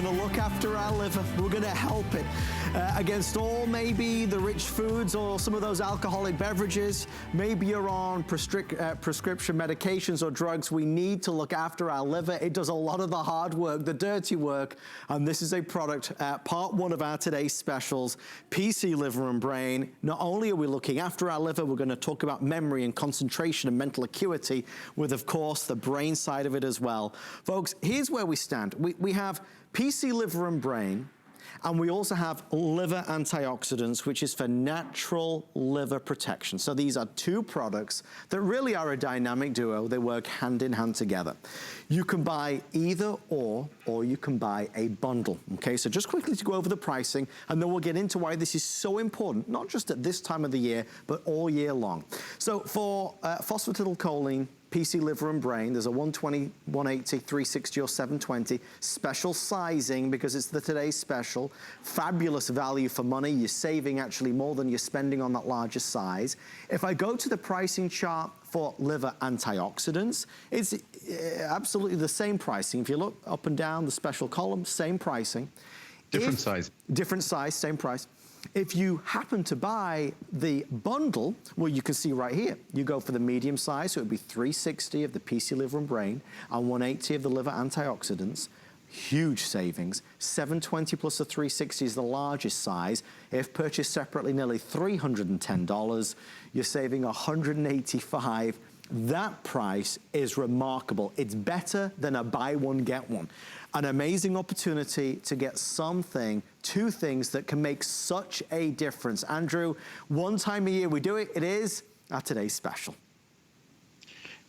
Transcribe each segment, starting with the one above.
going to look after our liver. We're going to help it against all maybe the rich foods or some of those alcoholic beverages. Maybe you're on prescription medications or drugs. We need to look after our liver. It does a lot of the hard work, the dirty work. And this is a product, part one of our today's specials, PC Liver and Brain. Not only are we looking after our liver, we're going to talk about memory and concentration and mental acuity with, of course, the brain side of it as well. Folks, here's where we stand. We have PC Liver and Brain, and we also have liver antioxidants, which is for natural liver protection. So these are two products that really are a dynamic duo. They work hand in hand together. You can buy either or you can buy a bundle. Okay, so just quickly to go over the pricing, and then we'll get into why this is so important, not just at this time of the year, but all year long. So for phosphatidylcholine, PC Liver and Brain, there's a 120, 180, 360 or 720. Special sizing because it's the today's special. Fabulous value for money. You're saving actually more than you're spending on that larger size. If I go to the pricing chart for liver antioxidants, it's absolutely the same pricing. If you look up and down the special column, same pricing. Different size. Different size, same price. If you happen to buy the bundle, well, you can see right here, you go for the medium size, so it would be 360 of the PC Liver and Brain and 180 of the liver antioxidants. Huge savings. 720 plus the 360 is the largest size. If purchased separately, nearly $310. You're saving $185. That price is remarkable. It's better than a buy one, get one. An amazing opportunity to get something, two things that can make such a difference. Andrew, one time a year we do it. It is our today's special.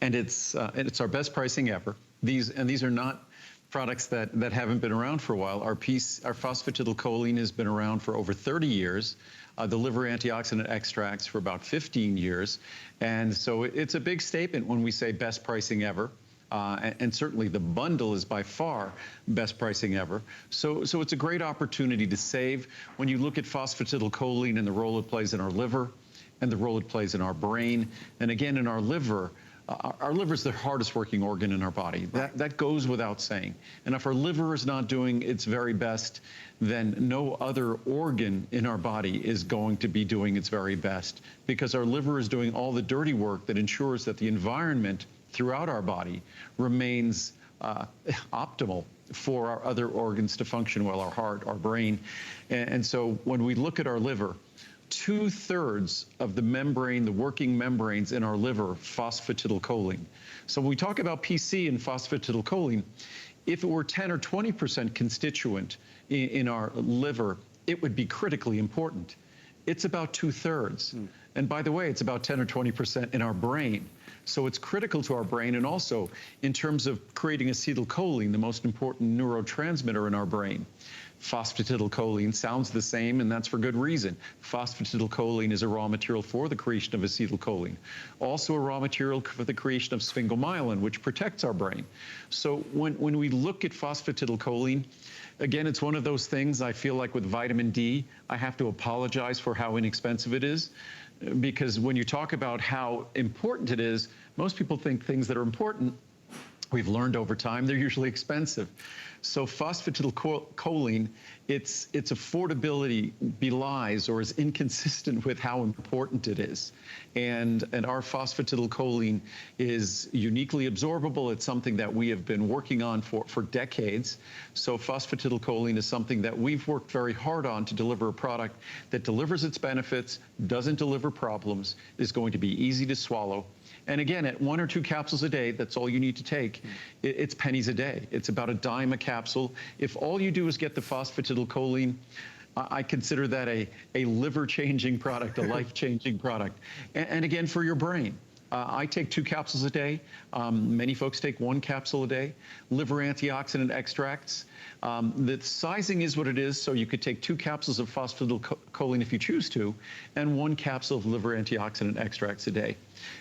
And it's our best pricing ever. These are not products that haven't been around for a while. Our phosphatidylcholine has been around for over 30 years. The liver antioxidant extracts for about 15 years. And so it's a big statement when we say best pricing ever. And certainly the bundle is by far best pricing ever. So it's a great opportunity to save when you look at phosphatidylcholine and the role it plays in our liver and the role it plays in our brain. And again, in our liver is the hardest working organ in our body. That goes without saying. And if our liver is not doing its very best, then no other organ in our body is going to be doing its very best, because our liver is doing all the dirty work that ensures that the environment throughout our body remains optimal for our other organs to function well, our heart, our brain. And so when we look at our liver, 2/3 of the membrane, the working membranes in our liver, phosphatidylcholine. So when we talk about PC and phosphatidylcholine, if it were 10 or 20% constituent in our liver, it would be critically important. It's about 2/3. And by the way, it's about 10 or 20% in our brain. So it's critical to our brain, and also in terms of creating acetylcholine, the most important neurotransmitter in our brain. Phosphatidylcholine sounds the same, and that's for good reason. Phosphatidylcholine is a raw material for the creation of acetylcholine. Also a raw material for the creation of sphingomyelin, which protects our brain. So when we look at phosphatidylcholine, again, it's one of those things, I feel like with vitamin D, I have to apologize for how inexpensive it is. Because when you talk about how important it is, most people think things that are important, we've learned over time, they're usually expensive. So phosphatidylcholine, its affordability belies or is inconsistent with how important it is. And our phosphatidylcholine is uniquely absorbable. It's something that we have been working on for decades. So phosphatidylcholine is something that we've worked very hard on to deliver a product that delivers its benefits, doesn't deliver problems, is going to be easy to swallow. And again, at 1 or 2 capsules a day, that's all you need to take. It's pennies a day. It's about a dime a capsule. If all you do is get the phosphatidylcholine, I consider that a liver-changing product, a life-changing product. And again, for your brain. I take 2 capsules a day. Many folks take 1 capsule a day. Liver antioxidant extracts. The sizing is what it is, so you could take 2 capsules of phosphatidylcholine if you choose to, and 1 capsule of liver antioxidant extracts a day.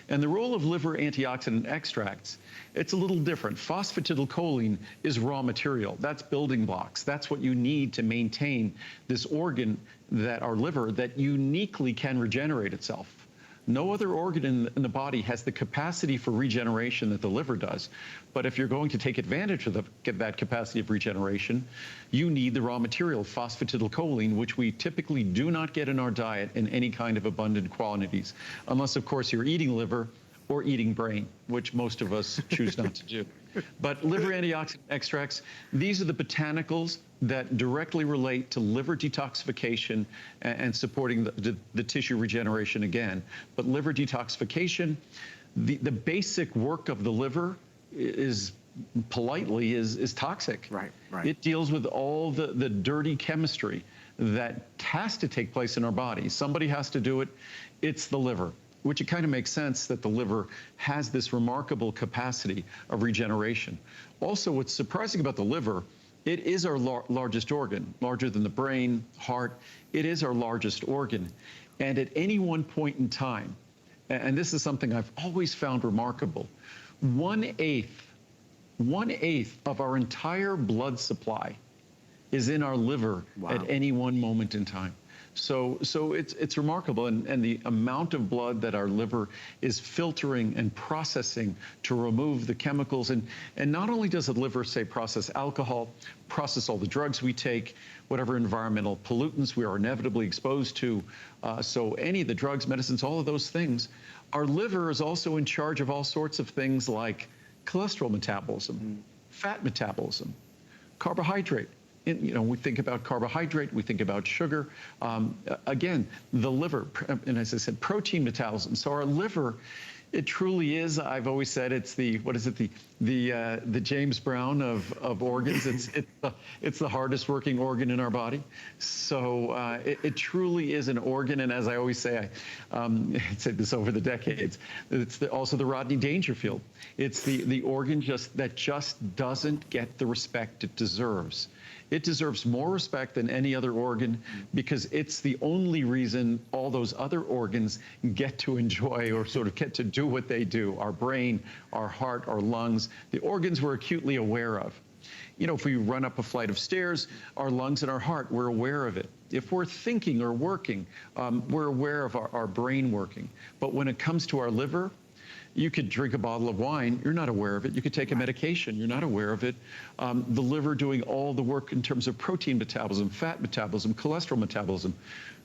And the role of liver antioxidant extracts, it's a little different. Phosphatidylcholine is raw material. That's building blocks. That's what you need to maintain this organ, that our liver, that uniquely can regenerate itself. No other organ in the body has the capacity for regeneration that the liver does. But if you're going to take advantage of that capacity of regeneration, you need the raw material, phosphatidylcholine, which we typically do not get in our diet in any kind of abundant quantities, unless, of course, you're eating liver or eating brain, which most of us choose not to do. But liver antioxidant extracts, these are the botanicals that directly relate to liver detoxification and supporting the tissue regeneration again. But liver detoxification, the basic work of the liver is toxic. Right. It deals with all the dirty chemistry that has to take place in our body. Somebody has to do it. It's the liver, which it kind of makes sense that the liver has this remarkable capacity of regeneration. Also, what's surprising about the liver, it is our largest organ, larger than the brain, heart. It is our largest organ. And at any one point in time, and this is something I've always found remarkable, 1/8 of our entire blood supply is in our liver. Wow. At any one moment in time. So it's remarkable, and the amount of blood that our liver is filtering and processing to remove the chemicals, and not only does the liver, say, process alcohol, process all the drugs we take, whatever environmental pollutants we are inevitably exposed to, so any of the drugs, medicines, all of those things, our liver is also in charge of all sorts of things like cholesterol metabolism, fat metabolism, carbohydrate. We think about carbohydrate, we think about sugar. Again, the liver, and as I said, protein metabolism. So our liver, it truly is, I've always said, it's the James Brown of organs. It's the hardest working organ in our body. So it truly is an organ. And as I always say, I said this over the decades, it's also the Rodney Dangerfield. It's the organ that just doesn't get the respect it deserves. It deserves more respect than any other organ because it's the only reason all those other organs get to enjoy or sort of get to do what they do. Our brain, our heart, our lungs, the organs we're acutely aware of. If we run up a flight of stairs, our lungs and our heart, we're aware of it. If we're thinking or working, we're aware of our brain working. But when it comes to our liver, you could drink a bottle of wine, you're not aware of it. You could take a medication, you're not aware of it. The liver doing all the work in terms of protein metabolism, fat metabolism, cholesterol metabolism,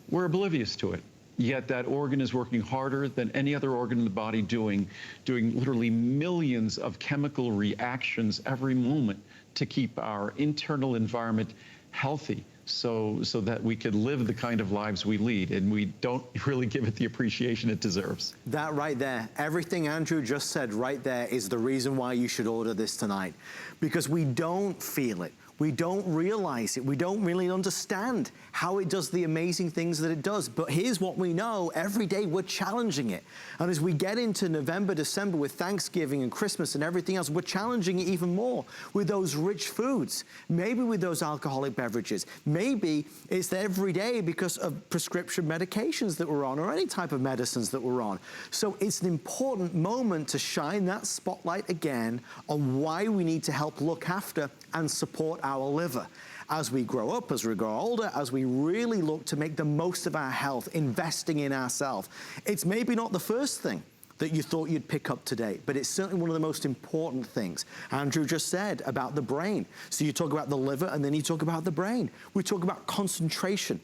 we're oblivious to it. Yet that organ is working harder than any other organ in the body doing literally millions of chemical reactions every moment to keep our internal environment healthy. So that we could live the kind of lives we lead, and we don't really give it the appreciation it deserves. That right there, everything Andrew just said right there is the reason why you should order this tonight. Because we don't feel it. We don't realize it. We don't really understand how it does the amazing things that it does. But here's what we know. Every day we're challenging it. And as we get into November, December with Thanksgiving and Christmas and everything else, we're challenging it even more with those rich foods, maybe with those alcoholic beverages. Maybe it's every day because of prescription medications that we're on or any type of medicines that we're on. So it's an important moment to shine that spotlight again on why we need to help look after and support our liver. As we grow up, as we grow older, as we really look to make the most of our health, investing in ourselves, it's maybe not the first thing that you thought you'd pick up today, but it's certainly one of the most important things. Andrew just said about the brain. So you talk about the liver and then you talk about the brain. We talk about concentration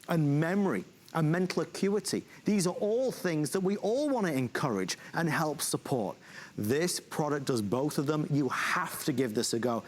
and memory and mental acuity. These are all things that we all want to encourage and help support. This product does both of them. You have to give this a go.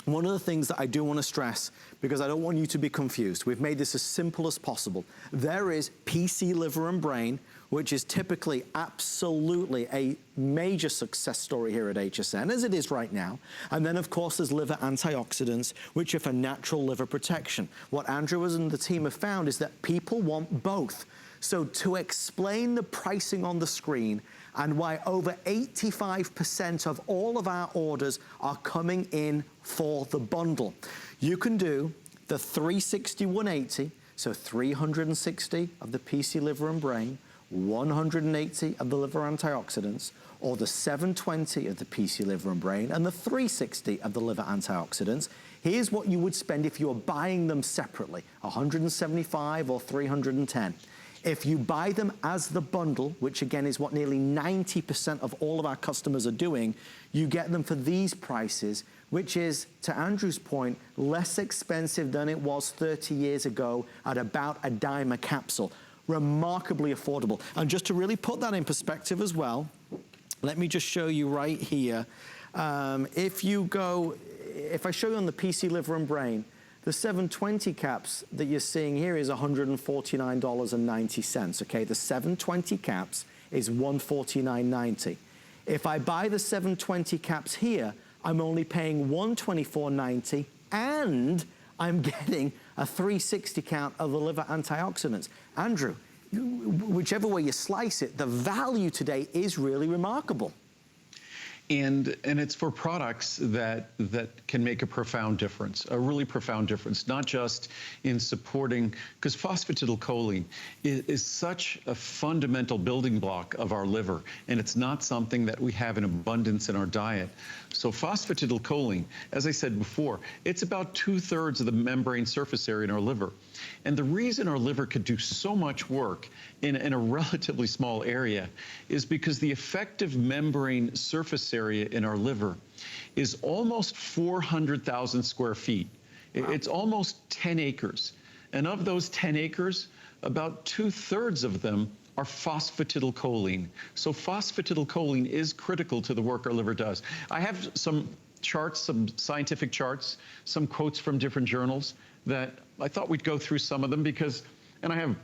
One of the things that I do want to stress, because I don't want you to be confused, we've made this as simple as possible. There is PC Liver and Brain, which is typically absolutely a major success story here at HSN, as it is right now. And then, of course, there's liver antioxidants, which are for natural liver protection. What Andrew and the team have found is that people want both. So to explain the pricing on the screen and why over 85% of all of our orders are coming in for the bundle, you can do the 360 180, so 360 of the PC Liver and Brain, 180 of the liver antioxidants, or the 720 of the PC Liver and Brain and the 360 of the liver antioxidants. Here's what you would spend if you were buying them separately, 175 or 310. If you buy them as the bundle, which again is what nearly 90% of all of our customers are doing, you get them for these prices, which is, to Andrew's point, less expensive than it was 30 years ago at about $0.10 a capsule. Remarkably affordable. And just to really put that in perspective as well, let me just show you right here. If I show you on the PC Liver and Brain, the 720 caps that you're seeing here is $149.90, okay? The 720 caps is $149.90. If I buy the 720 caps here, I'm only paying $124.90, and I'm getting a 360 count of the liver antioxidants. Andrew, whichever way you slice it, the value today is really remarkable. And it's for products that can make a profound difference, a really profound difference, not just in supporting, because phosphatidylcholine is such a fundamental building block of our liver, and it's not something that we have in abundance in our diet. So phosphatidylcholine, as I said before, it's about 2/3 of the membrane surface area in our liver. And the reason our liver could do so much work in a relatively small area is because the effective membrane surface area in our liver is almost 400,000 square feet. Wow. It's almost 10 acres. And of those 10 acres, about 2/3 of them are phosphatidylcholine. So phosphatidylcholine is critical to the work our liver does. I have some charts, some scientific charts, some quotes from different journals that I thought we'd go through some of them because, and I have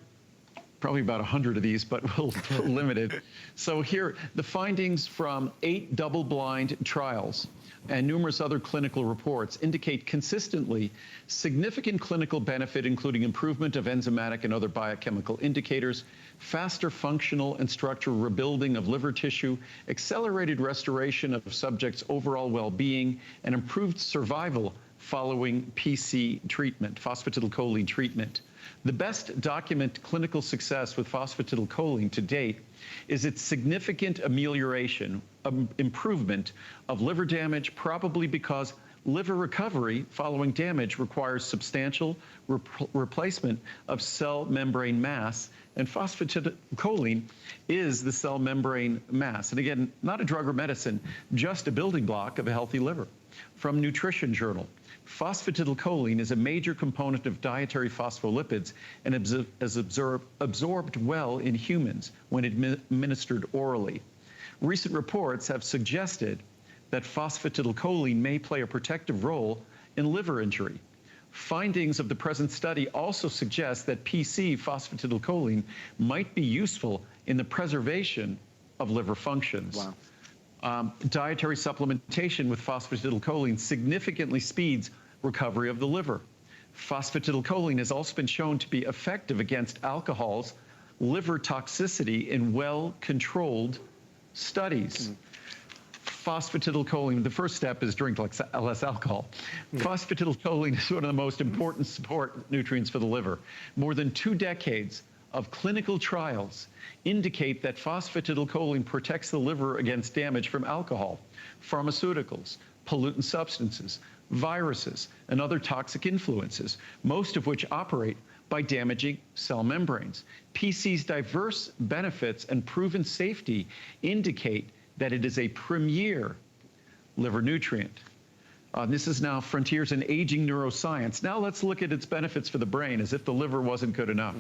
probably about 100 of these, but we'll limit it. So here, the findings from 8 double-blind trials and numerous other clinical reports indicate consistently significant clinical benefit, including improvement of enzymatic and other biochemical indicators, faster functional and structural rebuilding of liver tissue, accelerated restoration of subjects' overall well-being, and improved survival following PC treatment, phosphatidylcholine treatment. The best documented clinical success with phosphatidylcholine to date is its significant amelioration, improvement of liver damage, probably because liver recovery following damage requires substantial replacement of cell membrane mass, and phosphatidylcholine is the cell membrane mass. And again, not a drug or medicine, just a building block of a healthy liver. From Nutrition Journal, phosphatidylcholine is a major component of dietary phospholipids and is absorbed well in humans when administered orally. Recent reports have suggested that phosphatidylcholine may play a protective role in liver injury. Findings of the present study also suggest that PC phosphatidylcholine might be useful in the preservation of liver functions. Wow. Dietary supplementation with phosphatidylcholine significantly speeds recovery of the liver. Phosphatidylcholine has also been shown to be effective against alcohol's liver toxicity in well-controlled studies. Phosphatidylcholine, the first step is drink less alcohol. Phosphatidylcholine is one of the most important support nutrients for the liver. More than 2 decades of clinical trials indicate that phosphatidylcholine protects the liver against damage from alcohol, pharmaceuticals, pollutant substances, viruses, and other toxic influences, most of which operate by damaging cell membranes. PC's diverse benefits and proven safety indicate that it is a premier liver nutrient. This is now Frontiers in Aging Neuroscience. Now let's look at its benefits for the brain, as if the liver wasn't good enough.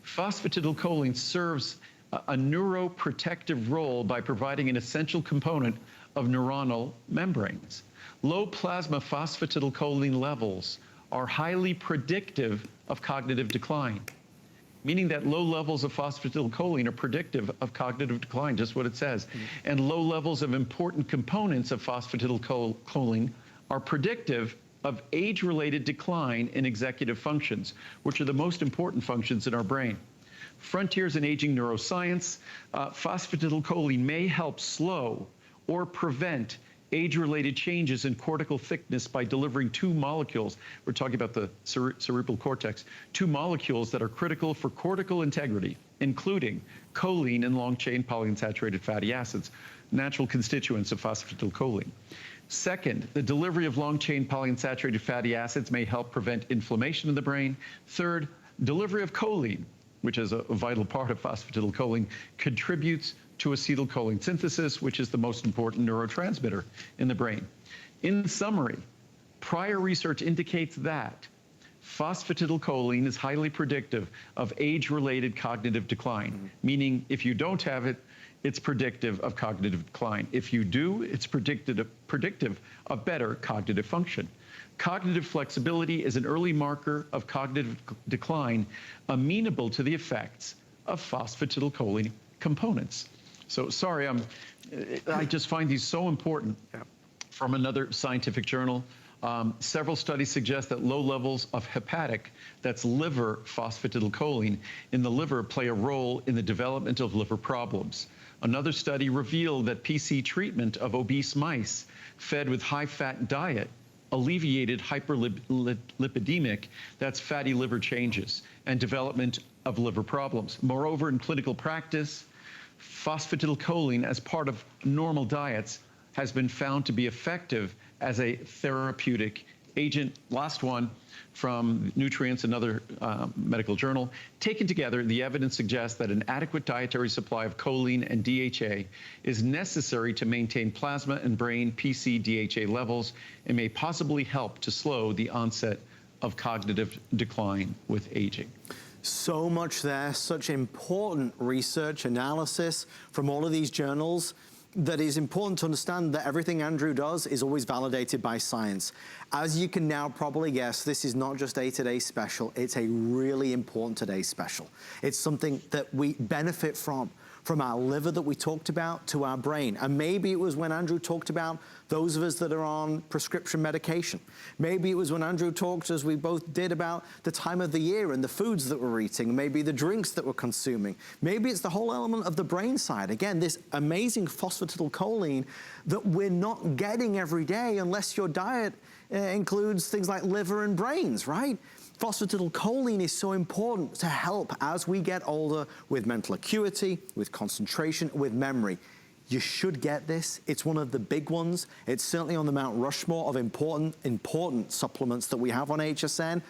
Phosphatidylcholine serves a neuroprotective role by providing an essential component of neuronal membranes. Low plasma phosphatidylcholine levels are highly predictive of cognitive decline, meaning that low levels of phosphatidylcholine are predictive of cognitive decline, just what it says. And low levels of important components of phosphatidylcholine are predictive of age-related decline in executive functions, which are the most important functions in our brain. Frontiers in Aging Neuroscience, phosphatidylcholine may help slow or prevent age-related changes in cortical thickness by delivering 2 molecules. We're talking about the cerebral cortex. 2 molecules that are critical for cortical integrity, including choline and long-chain polyunsaturated fatty acids, natural constituents of phosphatidylcholine. Second, the delivery of long-chain polyunsaturated fatty acids may help prevent inflammation in the brain. Third, delivery of choline which is a vital part of phosphatidylcholine, contributes to acetylcholine synthesis, which is the most important neurotransmitter in the brain. In summary, prior research indicates that phosphatidylcholine is highly predictive of age-related cognitive decline, meaning if you don't have it, it's predictive of cognitive decline. If you do, it's predictive of better cognitive function. Cognitive flexibility is an early marker of cognitive decline, amenable to the effects of phosphatidylcholine components. So sorry, I just find these so important. From another scientific journal, several studies suggest that low levels of hepatic, that's liver phosphatidylcholine, in the liver play a role in the development of liver problems. Another study revealed that PC treatment of obese mice fed with high-fat diet alleviated hyperlipidemic, that's fatty liver changes, and development of liver problems. Moreover, in clinical practice, phosphatidylcholine as part of normal diets has been found to be effective as a therapeutic agent. Last one from Nutrients, another medical journal. Taken together, the evidence suggests that an adequate dietary supply of choline and DHA is necessary to maintain plasma and brain PC-DHA levels and may possibly help to slow the onset of cognitive decline with aging. So much there, such important research analysis from all of these journals, that is important to understand that everything Andrew does is always validated by science. As you can now probably guess, this is not just a Today Special, it's a really important Today Special. It's something that we benefit from our liver that we talked about to our brain. And maybe it was when Andrew talked about those of us that are on prescription medication. Maybe it was when Andrew talked, as we both did, about the time of the year and the foods that we're eating, maybe the drinks that we're consuming. Maybe it's the whole element of the brain side. Again, this amazing phosphatidylcholine that we're not getting every day unless your diet includes things like liver and brains, right? Phosphatidylcholine is so important to help as we get older with mental acuity, with concentration, with memory. You should get this. It's one of the big ones. It's certainly on the Mount Rushmore of important supplements that we have on HSN.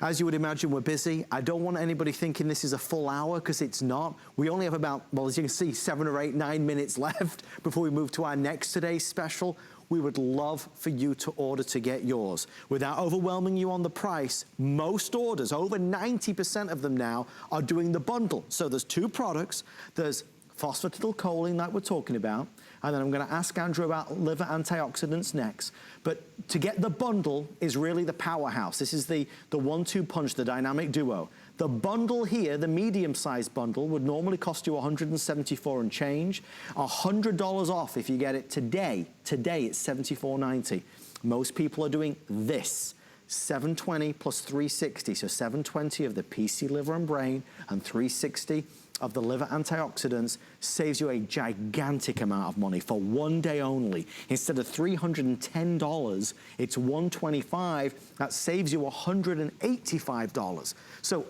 As you would imagine, we're busy. I don't want anybody thinking this is a full hour, because it's not. We only have about, well, as you can see, 7 or 8, 9 minutes left before we move to our next Today's Special. We would love for you to order to get yours. Without overwhelming you on the price, most orders, over 90% of them now, are doing the bundle. So there's 2 products. There's phosphatidylcholine that we're talking about, and then I'm going to ask Andrew about liver antioxidants next. But to get the bundle is really the powerhouse. This is the 1-2 punch, the dynamic duo. The bundle here, the medium-sized bundle, would normally cost you $174 and change. $100 off if you get it today. Today it's $74.90. Most people are doing this. $720 plus $360, so $720 of the PC liver and brain and $360 of the liver antioxidants saves you a gigantic amount of money for one day only. Instead of $310, it's $125. That saves you $185. So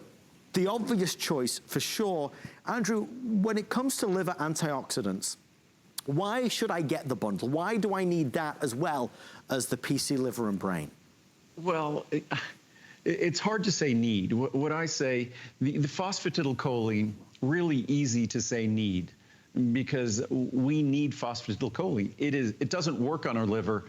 the obvious choice for sure. Andrew, when it comes to liver antioxidants, why should I get the bundle? Why do I need that as well as the PC liver and brain? Well, it's hard to say need. What I say, the phosphatidylcholine, really easy to say need, because we need phosphatidylcholine. It doesn't work on our liver.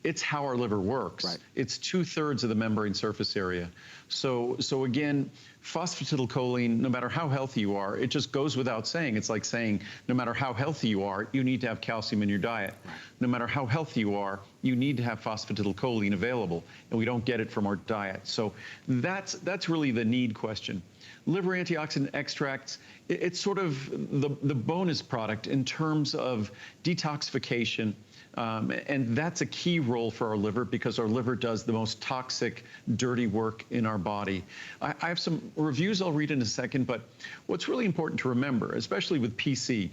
It's how our liver works. Right. It's 2/3 of the membrane surface area. So again, phosphatidylcholine, no matter how healthy you are, it just goes without saying. It's like saying, no matter how healthy you are, you need to have calcium in your diet. Right. No matter how healthy you are, you need to have phosphatidylcholine available, and we don't get it from our diet. So that's really the need question. Liver antioxidant extracts, it's sort of the bonus product in terms of detoxification. And that's a key role for our liver, because our liver does the most toxic, dirty work in our body. I have some reviews I'll read in a second, but what's really important to remember, especially with PC,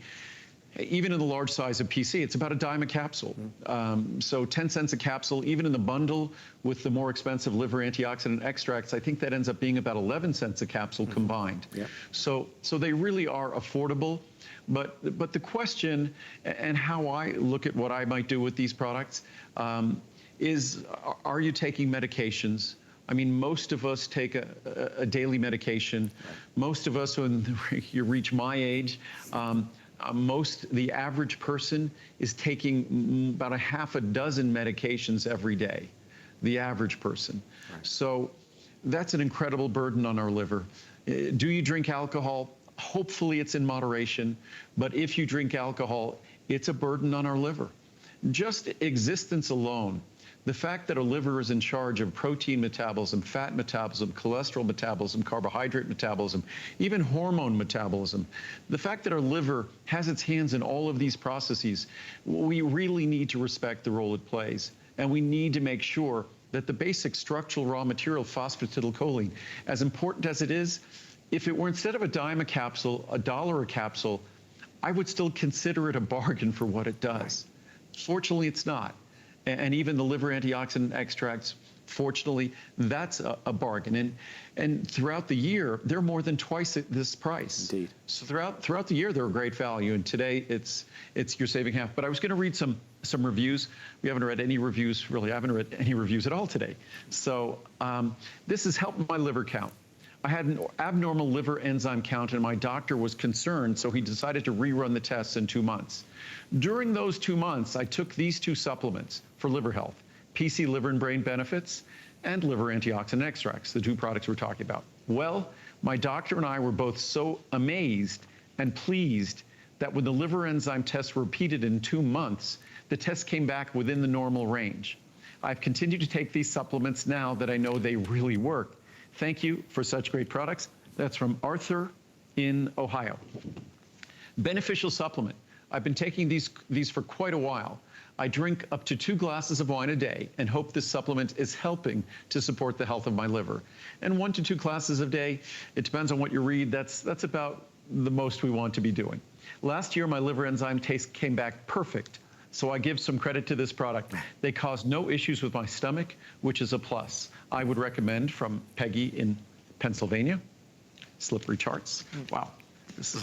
even in the large size of PC, it's about $0.10 a capsule. So 10 cents a capsule, even in the bundle with the more expensive liver antioxidant extracts, I think that ends up being about 11 cents a capsule combined. Yeah. So they really are affordable. But the question, and how I look at what I might do with these products, is, are you taking medications? I mean, most of us take a daily medication. Most of us, when you reach my age, the average person is taking about a half a dozen medications every day, the average person. Right. So that's an incredible burden on our liver. Do you drink alcohol? Hopefully it's in moderation, but if you drink alcohol, it's a burden on our liver. Just existence alone, the fact that our liver is in charge of protein metabolism, fat metabolism, cholesterol metabolism, carbohydrate metabolism, even hormone metabolism, the fact that our liver has its hands in all of these processes, we really need to respect the role it plays. And we need to make sure that the basic structural raw material, phosphatidylcholine, as important as it is, if it were instead of a dime a capsule, $1 a capsule, I would still consider it a bargain for what it does. Fortunately, it's not. And even the liver antioxidant extracts, fortunately, that's a bargain. And throughout the year, they're more than twice this price. Indeed. So throughout the year, they're a great value. And today, you're saving half. But I was going to read some reviews. We haven't read any reviews, really. I haven't read any reviews at all today. So this has helped my liver count. I had an abnormal liver enzyme count, and my doctor was concerned, so he decided to rerun the tests in 2 months. During those 2 months, I took these 2 supplements for liver health, PC Liver and Brain Benefits and liver antioxidant extracts, the 2 products we're talking about. Well, my doctor and I were both so amazed and pleased that when the liver enzyme tests were repeated in 2 months, the tests came back within the normal range. I've continued to take these supplements now that I know they really work. Thank you for such great products. That's from Arthur in Ohio. Beneficial supplement. I've been taking these for quite a while. I drink up to 2 glasses of wine a day and hope this supplement is helping to support the health of my liver. And 1 to 2 glasses a day, it depends on what you read, that's about the most we want to be doing. Last year, my liver enzyme taste came back perfect. So I give some credit to this product. They caused no issues with my stomach, which is a plus. I would recommend from Peggy in Pennsylvania. Slippery charts. Wow, this is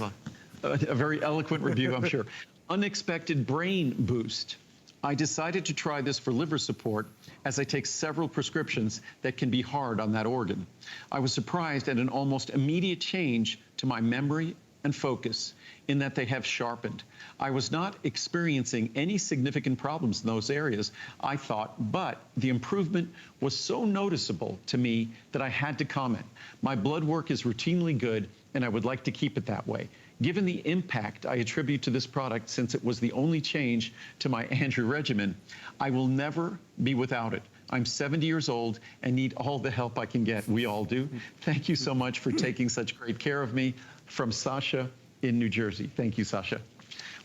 a very eloquent review, I'm sure. Unexpected brain boost. I decided to try this for liver support as I take several prescriptions that can be hard on that organ. I was surprised at an almost immediate change to my memory and focus in that they have sharpened. I was not experiencing any significant problems in those areas, I thought, but the improvement was so noticeable to me that I had to comment. My blood work is routinely good, and I would like to keep it that way. Given the impact I attribute to this product, since it was the only change to my Andrew regimen, I will never be without it. I'm 70 years old and need all the help I can get. We all do. Thank you so much for taking such great care of me. From Sasha in New Jersey. Thank you, Sasha.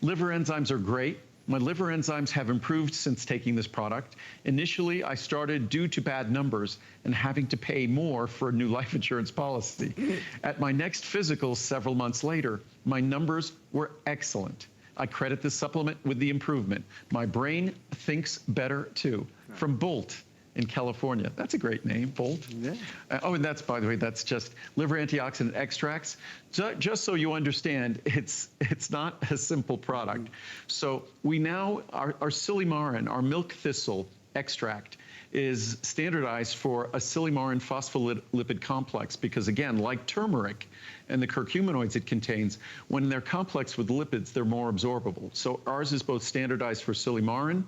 Liver enzymes are great. My liver enzymes have improved since taking this product. Initially, I started due to bad numbers and having to pay more for a new life insurance policy. At my next physical several months later, my numbers were excellent. I credit this supplement with the improvement. My brain thinks better too. From Bolt in California. That's a great name, Bolt. Yeah. Oh, and that's, by the way, that's just liver antioxidant extracts. Just so you understand, it's not a simple product. So we now, our Silymarin, our milk thistle extract, is standardized for a Silymarin phospholipid complex because, again, like turmeric and the curcuminoids it contains, when they're complex with lipids, they're more absorbable. So ours is both standardized for Silymarin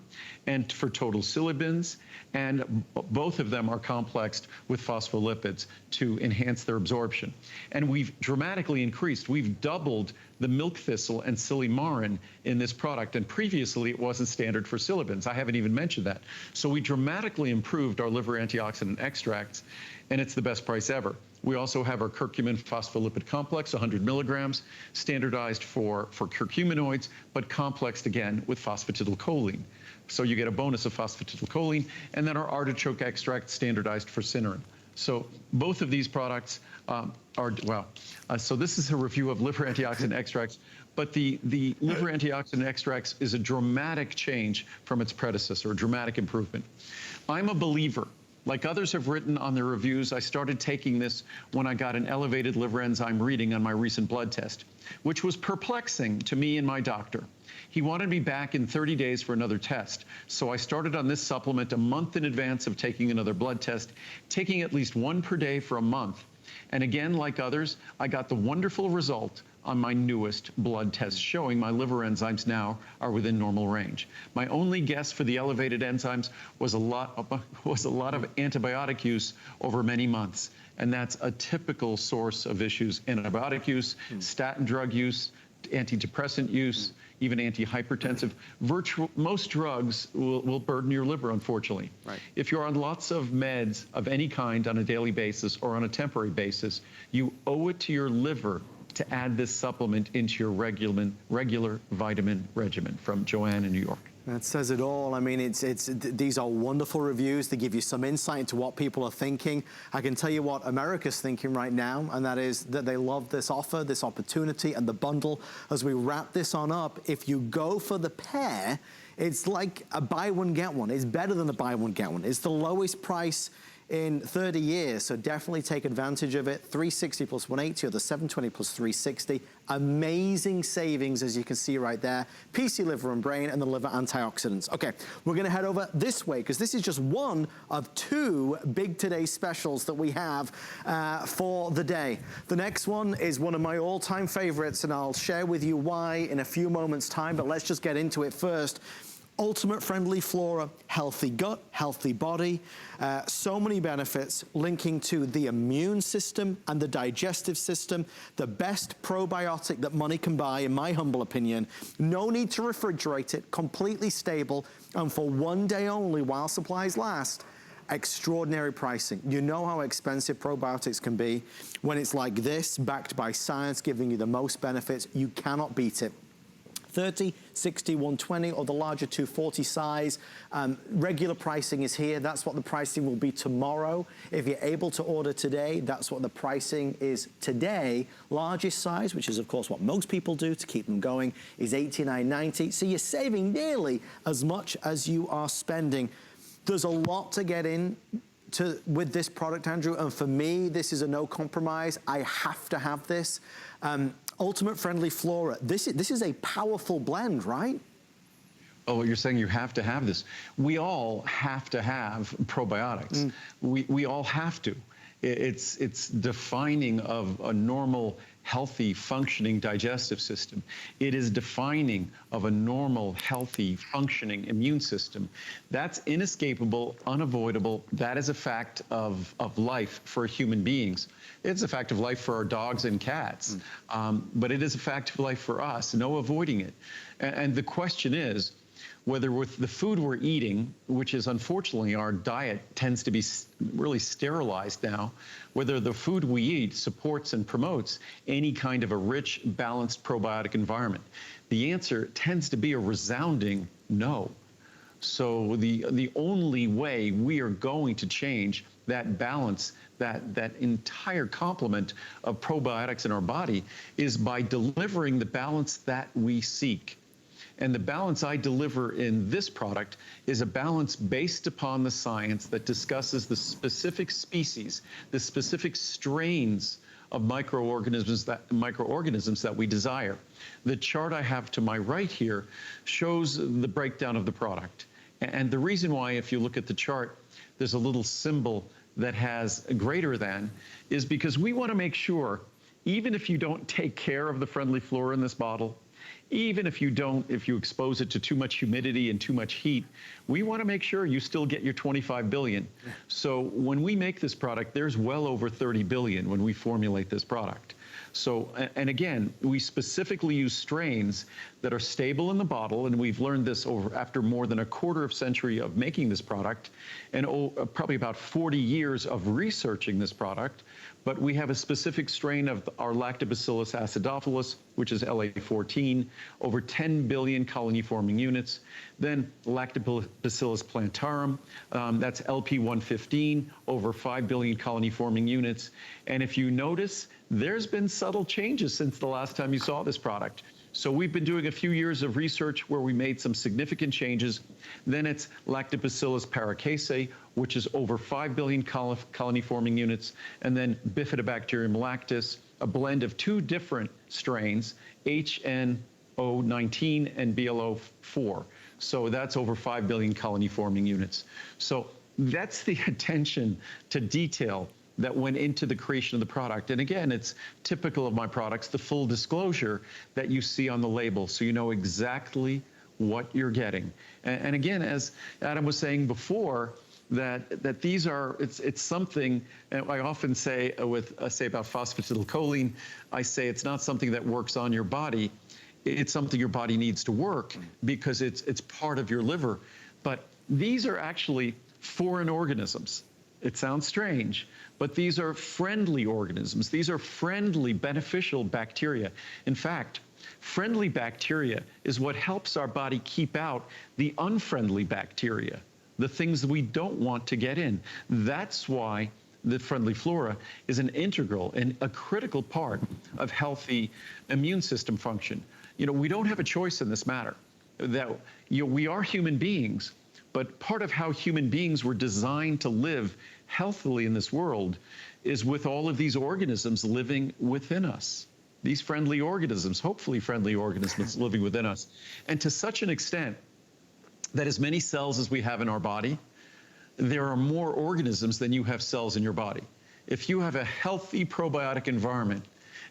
and for total silibins, and both of them are complexed with phospholipids to enhance their absorption. And we've dramatically increased, we've doubled the milk thistle and Silymarin in this product, and previously it wasn't standard for silibins. I haven't even mentioned that. So we dramatically improved our liver antioxidant extracts, and it's the best price ever. We also have our curcumin phospholipid complex, 100 milligrams, standardized for curcuminoids, but complexed again with phosphatidylcholine. So you get a bonus of phosphatidylcholine, and then our artichoke extract standardized for cynarin. So both of these products so this is a review of liver antioxidant extracts, but the liver antioxidant extracts is a dramatic change from its predecessor, a dramatic improvement. I'm a believer Like others have written on their reviews, I started taking this when I got an elevated liver enzyme reading on my recent blood test, which was perplexing to me and my doctor. He wanted me back in 30 days for another test. So I started on this supplement a month in advance of taking another blood test, taking at least one per day for a month. And again, like others, I got the wonderful result on my newest blood test showing my liver enzymes now are within normal range. My only guess for the elevated enzymes was a lot of antibiotic use over many months. And that's a typical source of issues: antibiotic use, statin drug use, antidepressant use, even antihypertensive. Most drugs will burden your liver, unfortunately. Right. If you're on lots of meds of any kind on a daily basis or on a temporary basis, you owe it to your liver to add this supplement into your regular vitamin regimen. From Joanne in New York. That says it all. I mean, these are wonderful reviews. They give you some insight into what people are thinking. I can tell you what America's thinking right now, and that is that they love this offer, this opportunity, and the bundle. As we wrap this on up, if you go for the pair, it's like a buy one, get one. It's better than a buy one, get one. It's the lowest price in 30 years, so definitely take advantage of it. $360 plus $180, or the $720 plus $360. Amazing savings, as you can see right there. PC liver and brain, and the liver antioxidants. Okay, we're gonna head over this way, because this is just one of two big today specials that we have for the day. The next one is one of my all-time favorites, and I'll share with you why in a few moments' time, but let's just get into it first. Ultimate Friendly Flora, healthy gut, healthy body, so many benefits linking to the immune system and the digestive system, the best probiotic that money can buy, in my humble opinion. No need to refrigerate it, completely stable, and for one day only while supplies last. Extraordinary pricing. You know how expensive probiotics can be. When it's like this, backed by science, giving you the most benefits, you cannot beat it. 30, 60, 120, or the larger 240 size. Regular pricing is here. That's what the pricing will be tomorrow. If you're able to order today, that's what the pricing is today. Largest size, which is of course what most people do to keep them going, is $89.90. So you're saving nearly as much as you are spending. There's a lot to get in with this product, Andrew, and for me, this is a no compromise. I have to have this. Ultimate Friendly Flora, this is a powerful blend, right? Oh, you're saying you have to have this. We all have to have probiotics. We all have to. It's defining of a normal, healthy, functioning digestive system. It is defining of a normal, healthy, functioning immune system. That's inescapable, unavoidable. That is a fact of life for human beings. It's a fact of life for our dogs and cats, but it is a fact of life for us, no avoiding it. And the question is, whether with the food we're eating, which is unfortunately our diet tends to be really sterilized now, whether the food we eat supports and promotes any kind of a rich, balanced probiotic environment. The answer tends to be a resounding no. So the only way we are going to change that balance, that entire complement of probiotics in our body, is by delivering the balance that we seek. And the balance I deliver in this product is a balance based upon the science that discusses the specific species, the specific strains of microorganisms that we desire. The chart I have to my right here shows the breakdown of the product. And the reason why, if you look at the chart, there's a little symbol that has a greater than, is because we want to make sure, even if you don't take care of the Friendly Flora in this bottle, even if you expose it to too much humidity and too much heat, we want to make sure you still get your 25 billion. So when we make this product, there's well over 30 billion when we formulate this product. So, and again, we specifically use strains that are stable in the bottle, and we've learned this after more than a quarter century of making this product, and probably about 40 years of researching this product. But we have a specific strain of our Lactobacillus acidophilus, which is LA14, over 10 billion colony-forming units. Then Lactobacillus plantarum, that's LP115, over 5 billion colony-forming units. And if you notice, there's been subtle changes since the last time you saw this product. So we've been doing a few years of research where we made some significant changes. Then it's Lactobacillus paracasei, which is over 5 billion colony-forming units, and then Bifidobacterium lactis, a blend of 2 different strains, HNO19 and BLO4. So that's over 5 billion colony-forming units. So that's the attention to detail that went into the creation of the product. And again, it's typical of my products, the full disclosure that you see on the label, so you know exactly what you're getting. And again, as Adam was saying before, that these are, it's something, and I often say say about phosphatidylcholine, I say it's not something that works on your body, it's something your body needs to work because it's part of your liver. But these are actually foreign organisms. It sounds strange, but these are friendly organisms. These are friendly, beneficial bacteria. In fact, friendly bacteria is what helps our body keep out the unfriendly bacteria, the things that we don't want to get in. That's why the friendly flora is an integral and a critical part of healthy immune system function. You know, we don't have a choice in this matter. That we are human beings, but part of how human beings were designed to live healthily in this world is with all of these organisms living within us. These friendly organisms, hopefully friendly organisms living within us. And to such an extent that as many cells as we have in our body, there are more organisms than you have cells in your body. If you have a healthy probiotic environment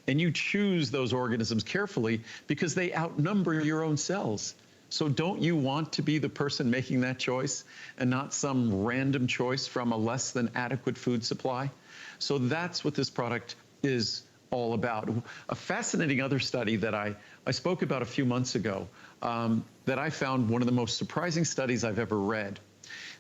and you choose those organisms carefully because they outnumber your own cells. So don't you want to be the person making that choice and not some random choice from a less than adequate food supply? So that's what this product is all about. A fascinating other study that I spoke about a few months ago that I found one of the most surprising studies I've ever read,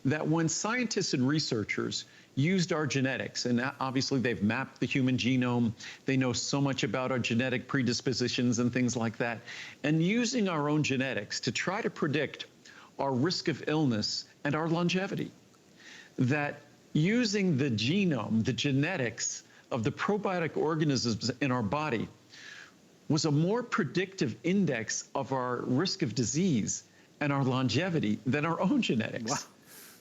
that when scientists and researchers used our genetics, and obviously they've mapped the human genome, they know so much about our genetic predispositions and things like that, and using our own genetics to try to predict our risk of illness and our longevity, that using the genome, the genetics of the probiotic organisms in our body was a more predictive index of our risk of disease and our longevity than our own genetics. Wow.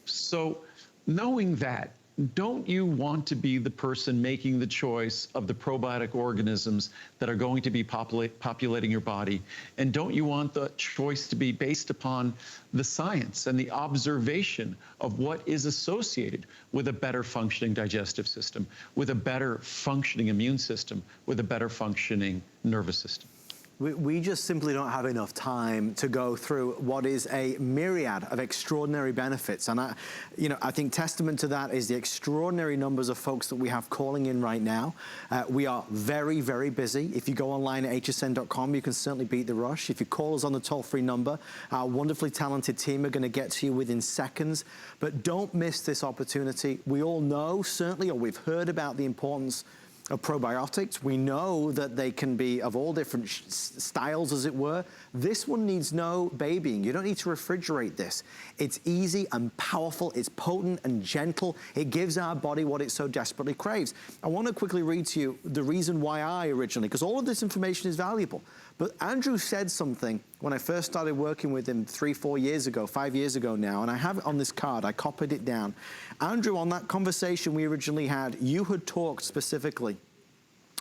So knowing that, don't you want to be the person making the choice of the probiotic organisms that are going to be populating your body? And don't you want the choice to be based upon the science and the observation of what is associated with a better functioning digestive system, with a better functioning immune system, with a better functioning nervous system? We just simply don't have enough time to go through what is a myriad of extraordinary benefits. And I think testament to that is the extraordinary numbers of folks that we have calling in right now. We are very, very busy. If you go online at hsn.com, you can certainly beat the rush. If you call us on the toll-free number, our wonderfully talented team are going to get to you within seconds. But don't miss this opportunity. We all know, certainly, or we've heard about the importance of probiotics. We know that they can be of all different styles, as it were. This one needs no babying. You don't need to refrigerate this. It's easy and powerful. It's potent and gentle. It gives our body what it so desperately craves. I want to quickly read to you the reason why I originally, because all of this information is valuable. But Andrew said something when I first started working with him 3-4 years ago, 5 years ago now, and I have it on this card. I copied it down. Andrew, on that conversation we originally had, you had talked specifically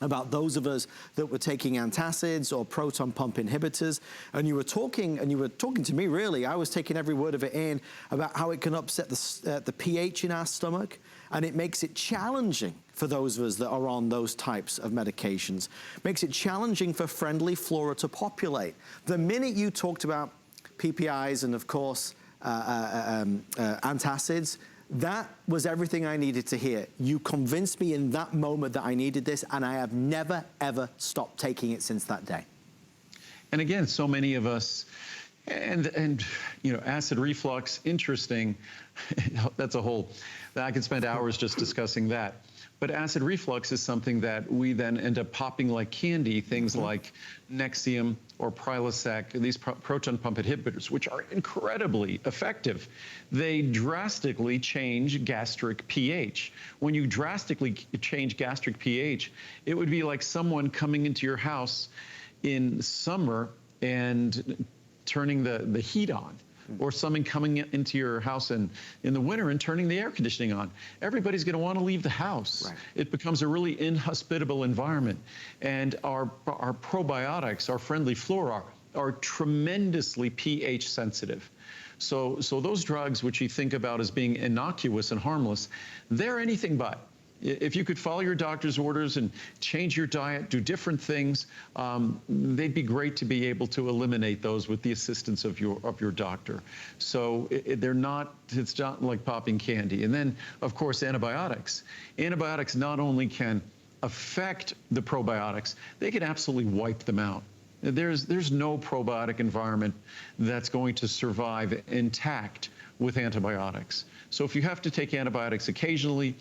about those of us that were taking antacids or proton pump inhibitors, and you were talking to me, really. I was taking every word of it in about how it can upset the pH in our stomach, and it makes it challenging for those of us that are on those types of medications. Makes it challenging for friendly flora to populate. The minute you talked about PPIs and, of course, antacids, that was everything I needed to hear. You convinced me in that moment that I needed this, and I have never, ever stopped taking it since that day. And again, so many of us, and you know, acid reflux, interesting. That's a whole, I could spend hours just discussing that. But acid reflux is something that we then end up popping like candy, things like Nexium or Prilosec, these proton pump inhibitors, which are incredibly effective. They drastically change gastric pH. When you drastically change gastric pH, it would be like someone coming into your house in summer and turning the heat on, or someone coming into your house in the winter and turning the air conditioning on. Everybody's going to want to leave the house. Right. It becomes a really inhospitable environment. And our probiotics, our friendly flora, are tremendously pH sensitive. So those drugs, which you think about as being innocuous and harmless, they're anything but. If you could follow your doctor's orders and change your diet, do different things, they'd be great to be able to eliminate those with the assistance of your doctor. So they're not, it's not like popping candy. And then, of course, antibiotics. Antibiotics not only can affect the probiotics, they can absolutely wipe them out. There's no probiotic environment that's going to survive intact with antibiotics. So if you have to take antibiotics occasionally,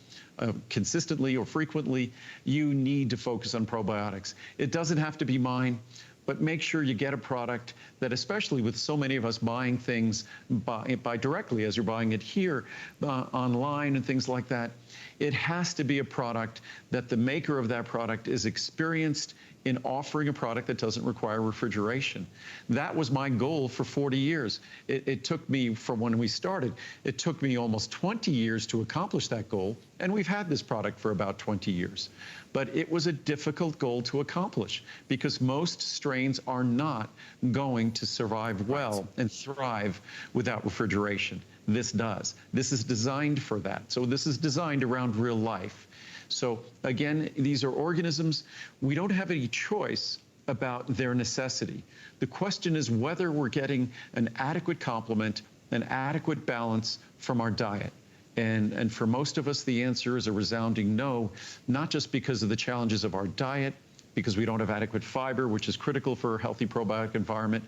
consistently or frequently, you need to focus on probiotics. It doesn't have to be mine, but make sure you get a product that, especially with so many of us buying things by directly as you're buying it here online and things like that, it has to be a product that the maker of that product is experienced in offering a product that doesn't require refrigeration. That was my goal for 40 years. It took me, from when we started, it took me almost 20 years to accomplish that goal, and we've had this product for about 20 years. But it was a difficult goal to accomplish because most strains are not going to survive well and thrive without refrigeration. This does. This is designed for that. So this is designed around real life. So again, these are organisms. We don't have any choice about their necessity. The question is whether we're getting an adequate complement, an adequate balance from our diet. And for most of us, the answer is a resounding no, not just because of the challenges of our diet, because we don't have adequate fiber, which is critical for a healthy probiotic environment,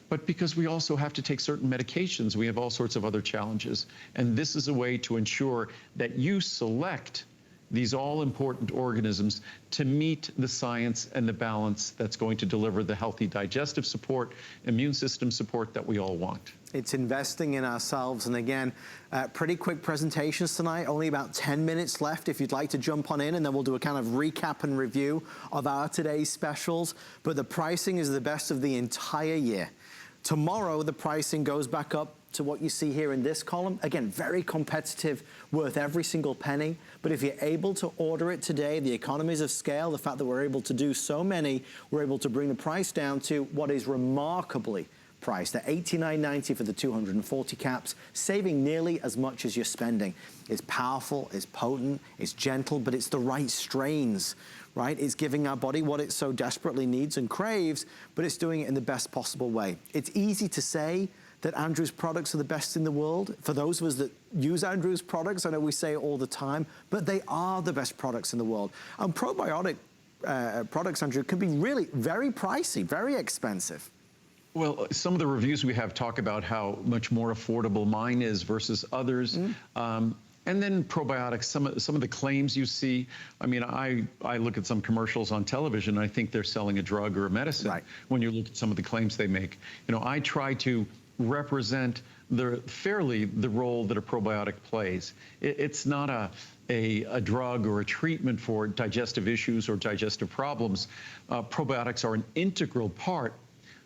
but because we also have to take certain medications. We have all sorts of other challenges. And this is a way to ensure that you select these all-important organisms to meet the science and the balance that's going to deliver the healthy digestive support, immune system support that we all want. It's investing in ourselves. And again, pretty quick presentations tonight, only about 10 minutes left if you'd like to jump on in, and then we'll do a kind of recap and review of our today's specials. But the pricing is the best of the entire year. Tomorrow, the pricing goes back up to what you see here in this column. Again, very competitive, worth every single penny. But if you're able to order it today, the economies of scale, the fact that we're able to do so many, we're able to bring the price down to what is remarkably priced at $89.90 for the 240 caps, saving nearly as much as you're spending. It's powerful, it's potent, it's gentle, but it's the right strains, right? It's giving our body what it so desperately needs and craves, but it's doing it in the best possible way. It's easy to say that Andrew's products are the best in the world. For those of us that use Andrew's products, I know we say it all the time, but they are the best products in the world. And probiotic products, Andrew, can be really very pricey, very expensive. Well, some of the reviews we have talk about how much more affordable mine is versus others. And then probiotics, some of the claims you see. I mean, I look at some commercials on television, and I think they're selling a drug or a medicine. Right. When you look at some of the claims they make. You know, I try to represent fairly the role that a probiotic plays. It's not a drug or a treatment for digestive issues or digestive problems. Probiotics are an integral part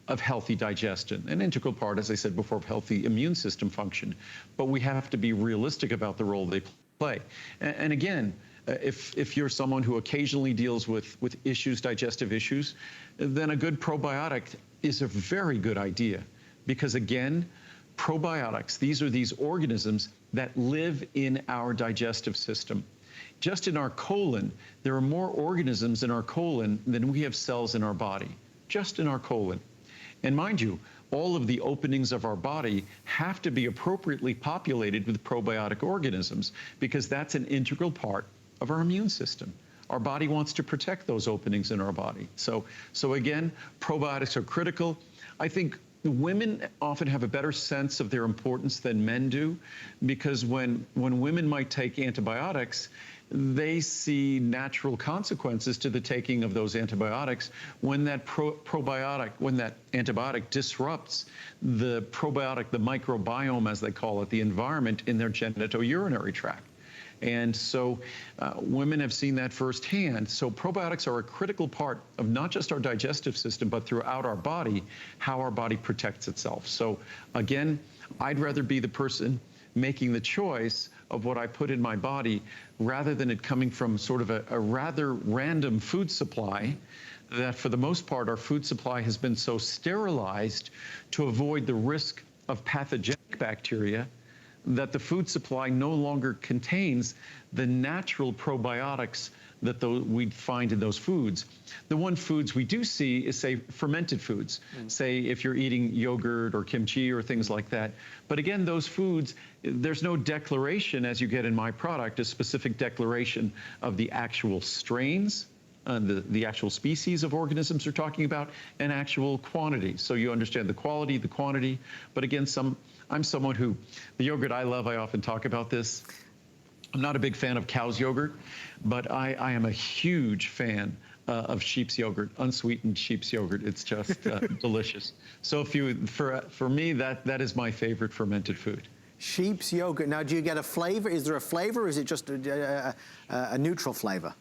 of healthy digestion, an integral part, as I said before, of healthy immune system function. But we have to be realistic about the role they play. And again, if you're someone who occasionally deals with issues, digestive issues, then a good probiotic is a very good idea. Because again, probiotics, these are these organisms that live in our digestive system. Just in our colon, there are more organisms in our colon than we have cells in our body, just in our colon. And mind you, all of the openings of our body have to be appropriately populated with probiotic organisms because that's an integral part of our immune system. Our body wants to protect those openings in our body. So again, probiotics are critical. I think women often have a better sense of their importance than men do, because when women might take antibiotics, they see natural consequences to the taking of those antibiotics when that antibiotic disrupts the probiotic, the microbiome, as they call it, the environment in their genitourinary tract. And so women have seen that firsthand. So probiotics are a critical part of not just our digestive system, but throughout our body, how our body protects itself. So again, I'd rather be the person making the choice of what I put in my body rather than it coming from sort of a rather random food supply that for the most part, our food supply has been so sterilized to avoid the risk of pathogenic bacteria that the food supply no longer contains the natural probiotics that we'd find in those foods. The one foods we do see is, say, fermented foods. Say if you're eating yogurt or kimchi or things like that. But again, those foods, there's no declaration, as you get in my product, a specific declaration of the actual strains, the actual species of organisms we're talking about, and actual quantity. So you understand the quality, the quantity. But again, I'm someone who, the yogurt I love, I often talk about this. I'm not a big fan of cow's yogurt, but I am a huge fan of sheep's yogurt, unsweetened sheep's yogurt. It's just delicious. So for me, that is my favorite fermented food. Sheep's yogurt. Now, do you get a flavor? Is there a flavor, or is it just a neutral flavor?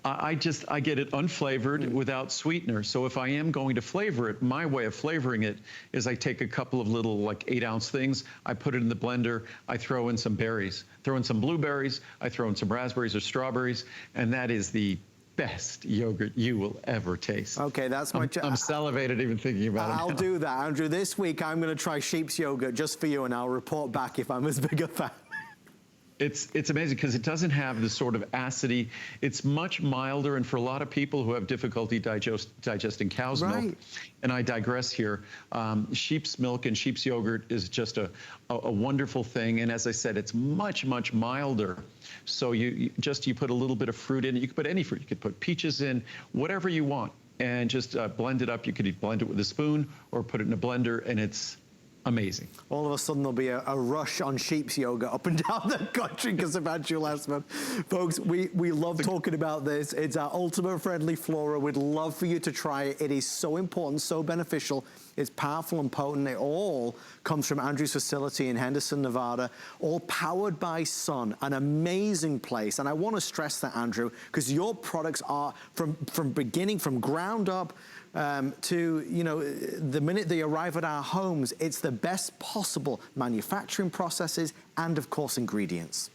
I get it unflavored without sweetener. So if I am going to flavor it, my way of flavoring it is I take a couple of little like 8-ounce things, I put it in the blender, I throw in some berries, throw in some blueberries, I throw in some raspberries or strawberries, and that is the best yogurt you will ever taste. Okay, that's my... I'm salivated even thinking about it. I'll do that, Andrew. This week I'm going to try sheep's yogurt just for you, and I'll report back if I'm as big a fan. It's amazing because it doesn't have the sort of acidity. It's much milder, and for a lot of people who have difficulty digesting cow's milk, and I digress here, sheep's milk and sheep's yogurt is just a wonderful thing. And as I said, it's much, much milder. So you put a little bit of fruit in it. You could put any fruit. You could put peaches in, whatever you want, and just blend it up. You could blend it with a spoon or put it in a blender, and it's amazing. All of a sudden there'll be a rush on sheep's yogurt up and down the country because of Andrew Lessman. Folks, we love talking about this. It's our ultimate friendly flora. We'd love for you to try it. It is so important, so beneficial. It's powerful and potent. It all comes from Andrew's facility in Henderson, Nevada, all powered by Sun, an amazing place. And I want to stress that, Andrew, because your products are from beginning, from ground up, to, you know, the minute they arrive at our homes, it's the best possible manufacturing processes and, of course, ingredients.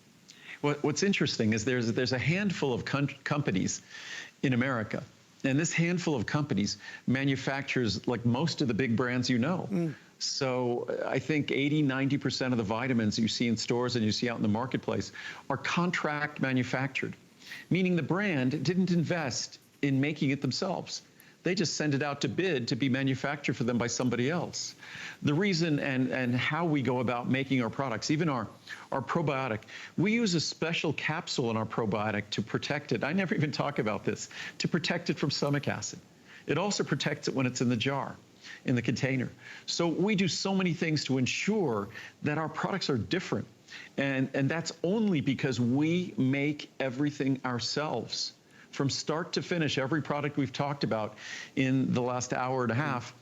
What's interesting is there's a handful of companies in America, and this handful of companies manufactures like most of the big brands you know. So I think 80–90% of the vitamins you see in stores and you see out in the marketplace are contract manufactured, meaning the brand didn't invest in making it themselves. They just send it out to bid to be manufactured for them by somebody else. The reason and how we go about making our products, even our probiotic, we use a special capsule in our probiotic to protect it. I never even talk about this, to protect it from stomach acid. It also protects it when it's in the jar, in the container. So we do so many things to ensure that our products are different. And that's only because we make everything ourselves. From start to finish, every product we've talked about in the last hour and a half,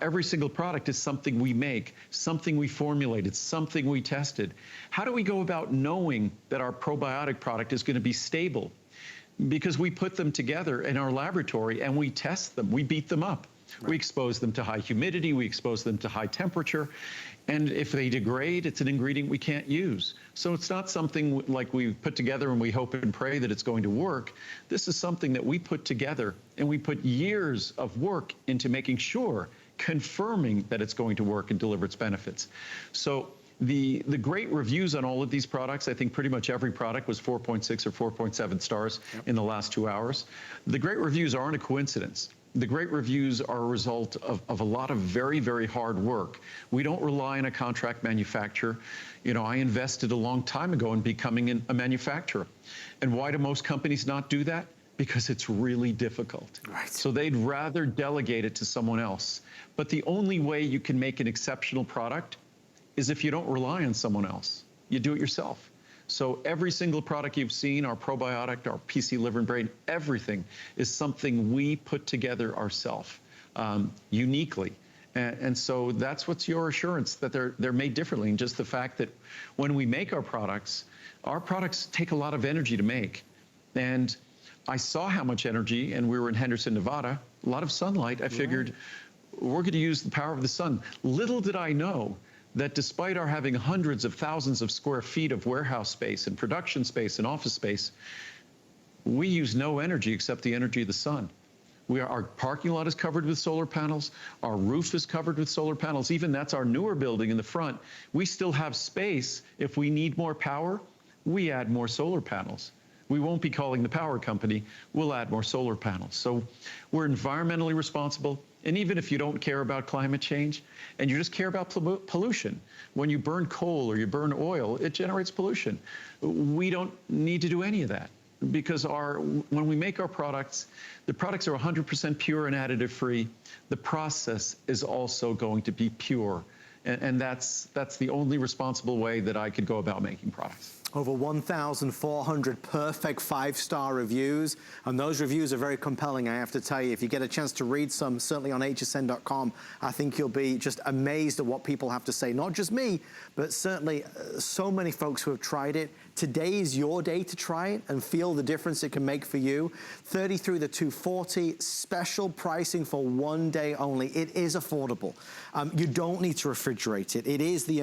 every single product is something we make, something we formulated, something we tested. How do we go about knowing that our probiotic product is going to be stable? Because we put them together in our laboratory and we test them, we beat them up. We expose them to high humidity, we expose them to high temperature, and if they degrade, it's an ingredient we can't use. So it's not something like we put together and we hope and pray that it's going to work. This is something that we put together, and we put years of work into making sure, confirming that it's going to work and deliver its benefits. So the great reviews on all of these products, I think pretty much every product was 4.6 or 4.7 stars in the last 2 hours. The great reviews aren't a coincidence. The great reviews are a result of a lot of very, very hard work. We don't rely on a contract manufacturer. You know, I invested a long time ago in becoming a manufacturer. And why do most companies not do that? Because it's really difficult. So they'd rather delegate it to someone else. But the only way you can make an exceptional product is if you don't rely on someone else. You do it yourself. So every single product you've seen, our probiotic, our PC Liver and Brain, everything is something we put together ourselves, uniquely. And so that's what's your assurance that they're made differently. And just the fact that when we make our products take a lot of energy to make. And I saw how much energy, and we were in Henderson, Nevada, a lot of sunlight. I figured we're going to use the power of the sun. Little did I know that despite our having hundreds of thousands of square feet of warehouse space and production space and office space, we use no energy except the energy of the sun. Our parking lot is covered with solar panels. Our roof is covered with solar panels. Even that's our newer building in the front. We still have space. If we need more power, we add more solar panels. We won't be calling the power company. We'll add more solar panels. So we're environmentally responsible. And even if you don't care about climate change and you just care about pollution, when you burn coal or you burn oil, it generates pollution. We don't need to do any of that because when we make our products, the products are 100% pure and additive free. The process is also going to be pure. And that's the only responsible way that I could go about making products. Over 1,400 perfect 5-star reviews, and those reviews are very compelling, I have to tell you. If you get a chance to read some, certainly on hsn.com, I think you'll be just amazed at what people have to say. Not just me, but certainly so many folks who have tried it. Today is your day to try it and feel the difference it can make for you. 30 through the 240, special pricing for 1 day only. It is affordable. You don't need to refrigerate it. It is the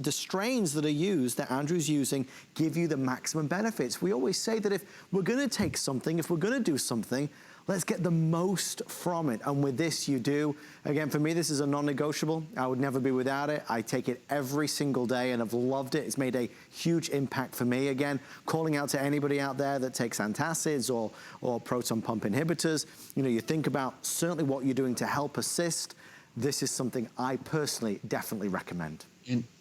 the strains that are used, that Andrew's using, give you the maximum benefits. We always say that if we're gonna take something, if we're gonna do something, let's get the most from it. And with this, you do. Again, for me, this is a non-negotiable. I would never be without it. I take it every single day and I've loved it. It's made a huge impact for me. Again, calling out to anybody out there that takes antacids or proton pump inhibitors. You know, you think about certainly what you're doing to help assist. This is something I personally definitely recommend.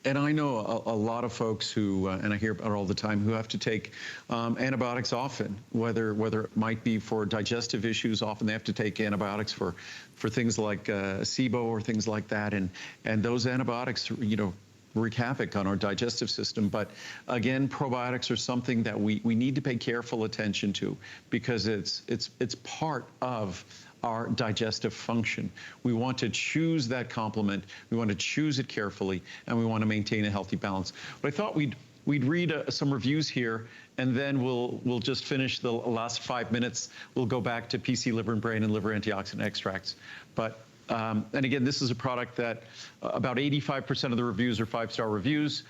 And I know a lot of folks who, and I hear about it all the time, who have to take antibiotics often, whether it might be for digestive issues. Often they have to take antibiotics for things like SIBO or things like that. And those antibiotics, you know, wreak havoc on our digestive system. But again, probiotics are something that we need to pay careful attention to because it's part of our digestive function. We want to choose that complement. We want to choose it carefully, and we want to maintain a healthy balance. But I thought we'd read some reviews here, and then we'll just finish the last 5 minutes. We'll go back to PC Liver and Brain and liver antioxidant extracts. But and again, this is a product that about 85% of the reviews are 5-star reviews.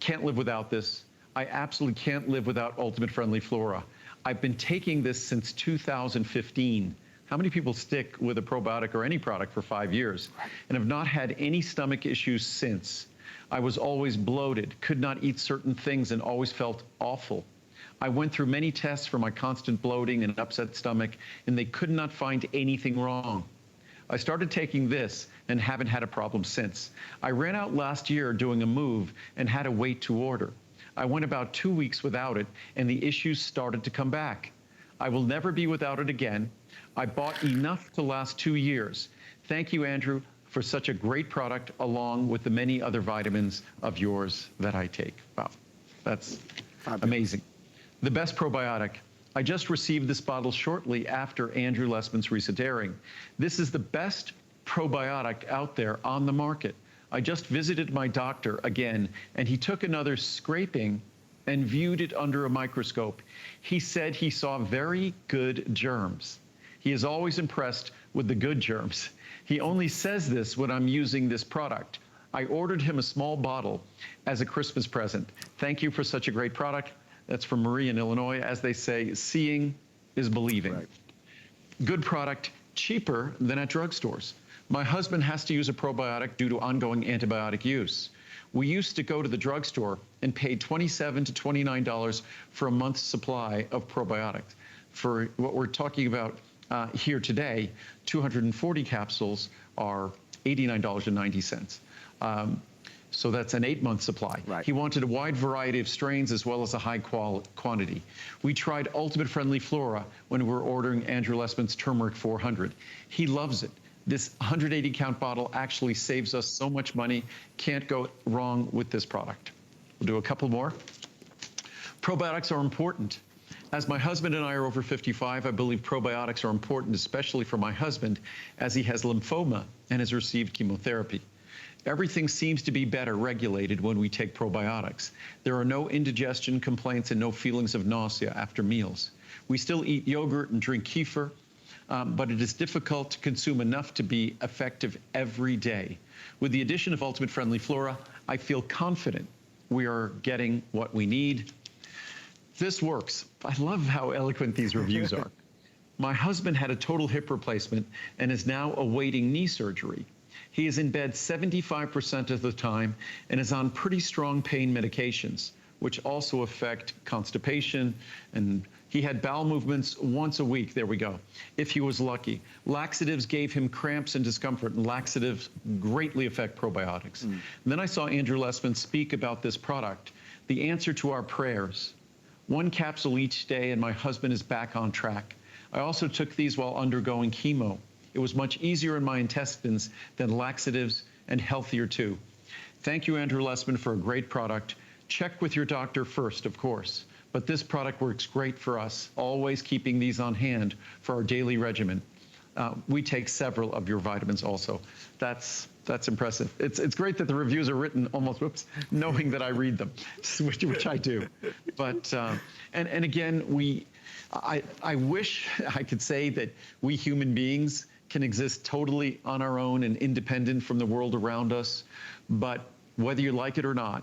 Can't live without this. I absolutely can't live without Ultimate Friendly Flora. I've been taking this since 2015. How many people stick with a probiotic or any product for 5 years and have not had any stomach issues since? I was always bloated, could not eat certain things, and always felt awful. I went through many tests for my constant bloating and an upset stomach, and they could not find anything wrong. I started taking this and haven't had a problem since. I ran out last year doing a move and had to wait to order. I went about 2 weeks without it, and the issues started to come back. I will never be without it again. I bought enough to last 2 years. Thank you, Andrew, for such a great product, along with the many other vitamins of yours that I take. Wow, that's amazing. The best probiotic. I just received this bottle shortly after Andrew Lessman's recent airing. This is the best probiotic out there on the market. I just visited my doctor again, and he took another scraping and viewed it under a microscope. He said he saw very good germs. He is always impressed with the good germs. He only says this when I'm using this product. I ordered him a small bottle as a Christmas present. Thank you for such a great product. That's from Marie in Illinois. As they say, seeing is believing. Right. Good product, cheaper than at drugstores. My husband has to use a probiotic due to ongoing antibiotic use. We used to go to the drugstore and pay $27 to $29 for a month's supply of probiotics. For what we're talking about here today, 240 capsules are $89.90. So that's an 8-month supply. Right. He wanted a wide variety of strains as well as a high quantity. We tried Ultimate Friendly Flora when we were ordering Andrew Lessman's Turmeric 400. He loves it. This 180 count bottle actually saves us so much money. Can't go wrong with this product. We'll do a couple more. Probiotics are important. As my husband and I are over 55, I believe probiotics are important, especially for my husband, as he has lymphoma and has received chemotherapy. Everything seems to be better regulated when we take probiotics. There are no indigestion complaints and no feelings of nausea after meals. We still eat yogurt and drink kefir, but it is difficult to consume enough to be effective every day. With the addition of Ultimate Friendly Flora, I feel confident we are getting what we need. This works. I love how eloquent these reviews are. My husband had a total hip replacement and is now awaiting knee surgery. He is in bed 75% of the time and is on pretty strong pain medications, which also affect constipation, and he had bowel movements once a week. There we go, if he was lucky. Laxatives gave him cramps and discomfort, and laxatives greatly affect probiotics. And then I saw Andrew Lessman speak about this product, the answer to our prayers. 1 capsule each day, and my husband is back on track. I also took these while undergoing chemo. It was much easier in my intestines than laxatives, and healthier too. Thank you, Andrew Lessman, for a great product. Check with your doctor first, of course, but this product works great for us, always keeping these on hand for our daily regimen. We take several of your vitamins also. That's impressive. It's great that the reviews are written almost, knowing that I read them, which I do. But, and again, I wish I could say that we human beings can exist totally on our own and independent from the world around us. But whether you like it or not,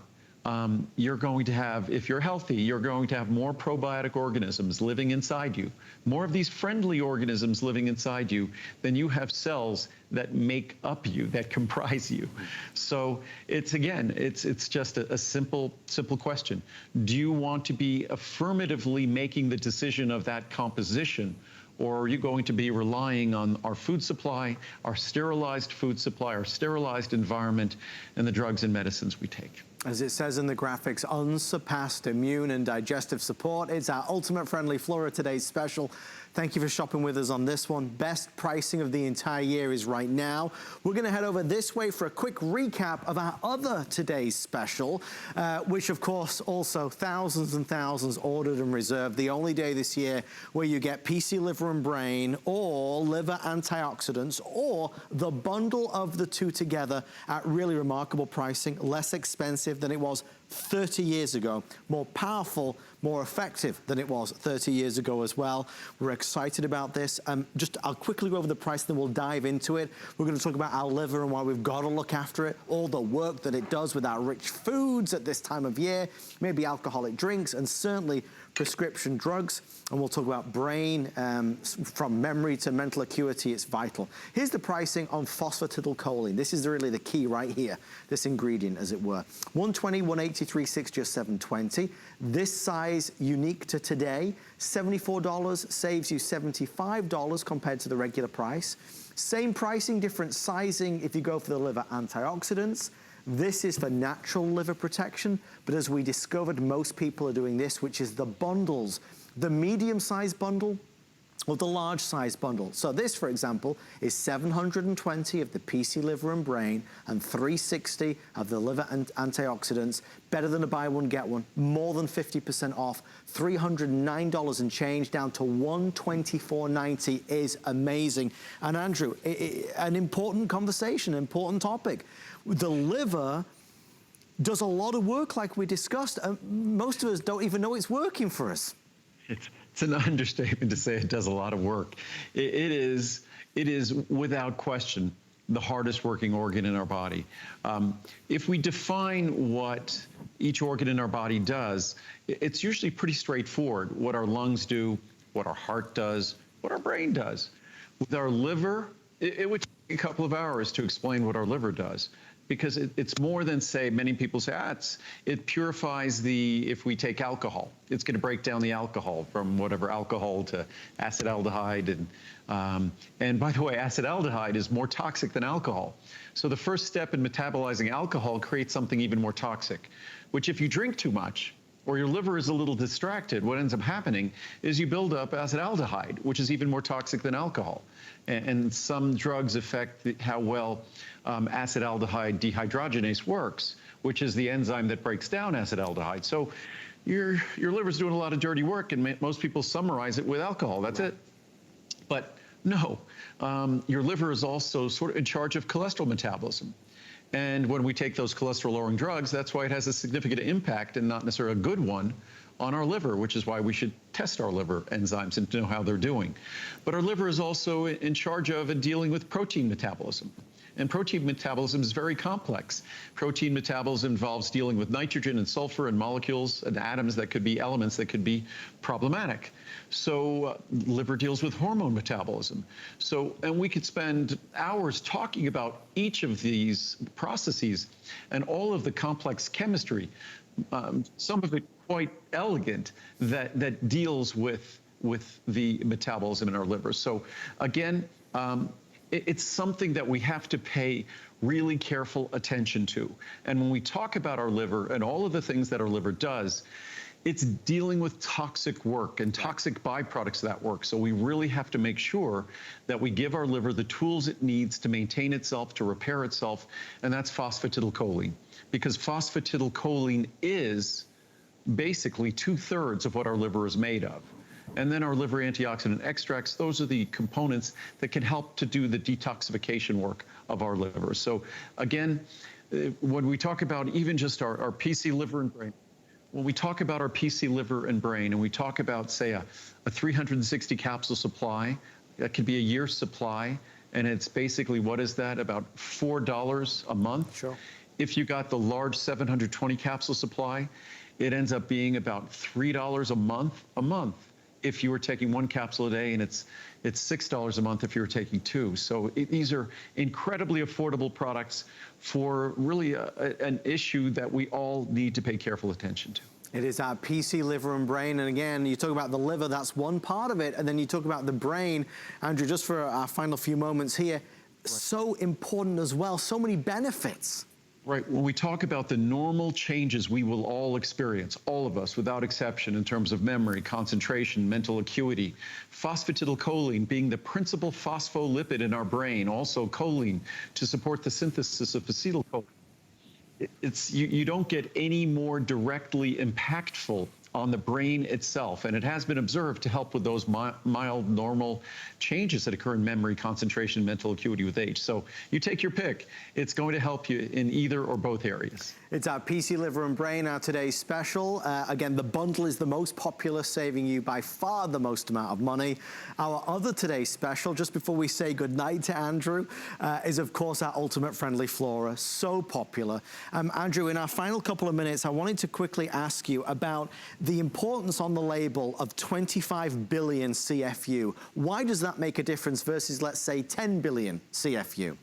you're going to have, if you're healthy, you're going to have more probiotic organisms living inside you, more of these friendly organisms living inside you than you have cells that make up you, that comprise you. So it's, again, it's just a simple question. Do you want to be affirmatively making the decision of that composition, or are you going to be relying on our food supply, our sterilized food supply, our sterilized environment, and the drugs and medicines we take? As it says in the graphics, unsurpassed immune and digestive support. It's our Ultimate Friendly Flora Today's special. Thank you for shopping with us on this one. Best pricing of the entire year is right now. We're going to head over this way for a quick recap of our other Today's special, which of course also thousands and thousands ordered and reserved. The only day this year where you get PC Liver and Brain or liver antioxidants or the bundle of the two together at really remarkable pricing, less expensive than it was 30 years ago, more powerful, more effective than it was 30 years ago as well. We're excited about this. I'll quickly go over the price, then we'll dive into it. We're going to talk about our liver and why we've got to look after it, all the work that it does with our rich foods at this time of year, maybe alcoholic drinks, and certainly prescription drugs. And we'll talk about brain, from memory to mental acuity, it's vital. Here's the pricing on phosphatidylcholine. This is really the key right here, this ingredient, as it were. 120, 183, 60 or 720. This size unique to today, $74 saves you $75 compared to the regular price. Same pricing, different sizing if you go for the liver antioxidants. This is for natural liver protection, but as we discovered, most people are doing this, which is the bundles. The medium-sized bundle or the large-sized bundle. So this, for example, is 720 of the PC Liver and Brain and 360 of the liver antioxidants. Better than a buy one, get one. More than 50% off. $309 and change down to $124.90 is amazing. And Andrew, an important conversation, important topic. The liver does a lot of work like we discussed, and most of us don't even know it's working for us. It's an understatement to say it does a lot of work. It is without question the hardest working organ in our body. If we define what each organ in our body does, it's usually pretty straightforward. What our lungs do, what our heart does, what our brain does. With our liver, it would take a couple of hours to explain what our liver does, because it's more than, say, many people say, it purifies if we take alcohol, it's going to break down the alcohol from whatever alcohol to acetaldehyde. And by the way, acetaldehyde is more toxic than alcohol. So the first step in metabolizing alcohol creates something even more toxic, which if you drink too much, or your liver is a little distracted, what ends up happening is you build up acetaldehyde, which is even more toxic than alcohol. And some drugs affect how well acetaldehyde dehydrogenase works, which is the enzyme that breaks down acetaldehyde. So your liver's doing a lot of dirty work, and most people summarize it with alcohol. That's it. But no, your liver is also sort of in charge of cholesterol metabolism. And when we take those cholesterol-lowering drugs, that's why it has a significant impact, and not necessarily a good one, on our liver, which is why we should test our liver enzymes and to know how they're doing. But our liver is also in charge of and dealing with protein metabolism. And protein metabolism is very complex. Protein metabolism involves dealing with nitrogen and sulfur and molecules and atoms that could be elements that could be problematic. So liver deals with hormone metabolism. And we could spend hours talking about each of these processes and all of the complex chemistry, some of it quite elegant, that deals with the metabolism in our liver. So again, it's something that we have to pay really careful attention to. And when we talk about our liver and all of the things that our liver does, it's dealing with toxic work and toxic byproducts of that work. So we really have to make sure that we give our liver the tools it needs to maintain itself, to repair itself, and that's phosphatidylcholine. Because phosphatidylcholine is basically 2/3 of what our liver is made of. And then our liver antioxidant extracts, those are the components that can help to do the detoxification work of our liver. So again, when we talk about even just our PC liver and brain, when we talk about our PC liver and brain, and we talk about, say, a 360 capsule supply, that could be a year's supply, and it's basically, what is that, about $4 a month? Sure. If you got the large 720 capsule supply, it ends up being about $3 a month. If you were taking 1 capsule a day, and it's $6 a month if you were taking 2. So these are incredibly affordable products for really an issue that we all need to pay careful attention to. It is our PC liver and brain. And again, you talk about the liver, that's one part of it. And then you talk about the brain. Andrew, just for our final few moments here, so important as well, so many benefits. Right. When we talk about the normal changes we will all experience, all of us without exception, in terms of memory, concentration, mental acuity, phosphatidylcholine being the principal phospholipid in our brain, also choline to support the synthesis of acetylcholine. You don't get any more directly impactful on the brain itself, and it has been observed to help with those mild normal changes that occur in memory, concentration, mental acuity with age. So you take your pick. It's going to help you in either or both areas. It's our PC liver and brain, our today's special. Again, the bundle is the most popular, saving you by far the most amount of money. Our other today's special, just before we say goodnight to Andrew, is of course our Ultimate Friendly Flora, so popular. Andrew, in our final couple of minutes, I wanted to quickly ask you about the importance on the label of 25 billion CFU. Why does that make a difference versus, let's say, 10 billion CFU?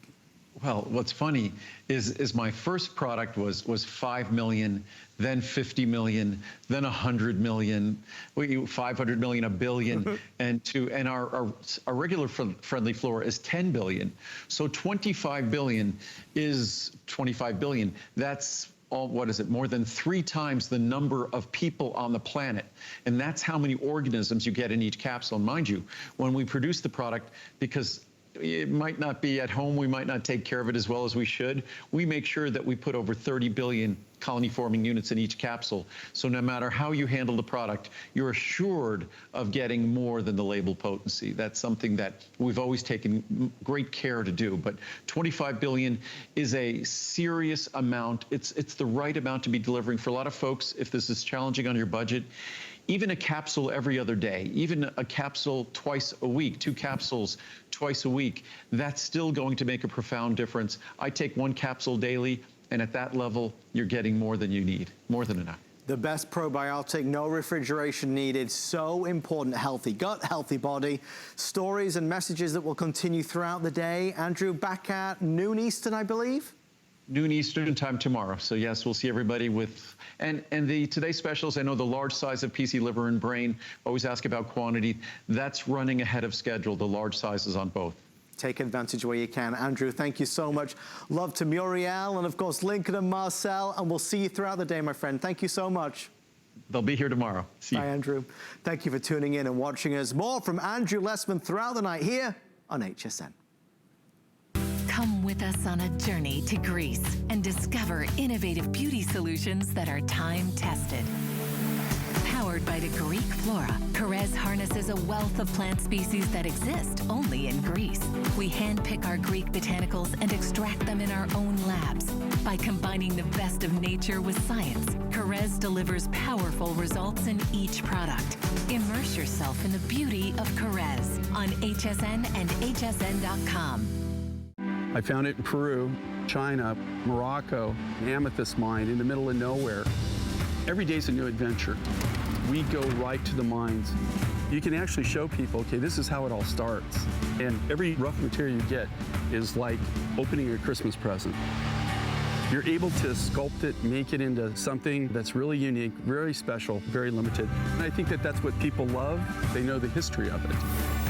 Well, what's funny is my first product was 5 million, then 50 million, then 100 million, 500 million, a billion, and our regular friendly flora is 10 billion. So 25 billion is 25 billion. That's what is it, more than 3 times the number of people on the planet. And that's how many organisms you get in each capsule. And mind you, when we produce the product, because it might not be at home, we might not take care of it as well as we should, we make sure that we put over 30 billion colony-forming units in each capsule. So no matter how you handle the product, you're assured of getting more than the label potency. That's something that we've always taken great care to do. But 25 billion is a serious amount. It's the right amount to be delivering. For a lot of folks, if this is challenging on your budget, even a capsule every other day, even a capsule twice a week, 2 capsules twice a week, that's still going to make a profound difference. I take 1 capsule daily, and at that level, you're getting more than you need, more than enough. The best probiotic, no refrigeration needed, so important. Healthy gut, healthy body. Stories and messages that will continue throughout the day. Andrew, back at noon Eastern, I believe? Noon Eastern time tomorrow. So yes, we'll see everybody with, and the today's specials, I know the large size of PC liver and brain, always ask about quantity. That's running ahead of schedule, the large sizes on both. Take advantage where you can. Andrew, thank you so much. Love to Muriel and of course Lincoln and Marcel, and we'll see you throughout the day, my friend. Thank you so much. They'll be here tomorrow. See you. Bye, Andrew. Thank you for tuning in and watching us. More from Andrew Lessman throughout the night here on HSN. Come with us on a journey to Greece and discover innovative beauty solutions that are time-tested. Powered by the Greek flora, Carrez harnesses a wealth of plant species that exist only in Greece. We handpick our Greek botanicals and extract them in our own labs. By combining the best of nature with science, Carrez delivers powerful results in each product. Immerse yourself in the beauty of Carrez on HSN and hsn.com. I found it in Peru, China, Morocco, an amethyst mine in the middle of nowhere. Every day's a new adventure. We go right to the mines. You can actually show people, okay, this is how it all starts. And every rough material you get is like opening a Christmas present. You're able to sculpt it, make it into something that's really unique, very special, very limited. And I think that that's what people love. They know the history of it.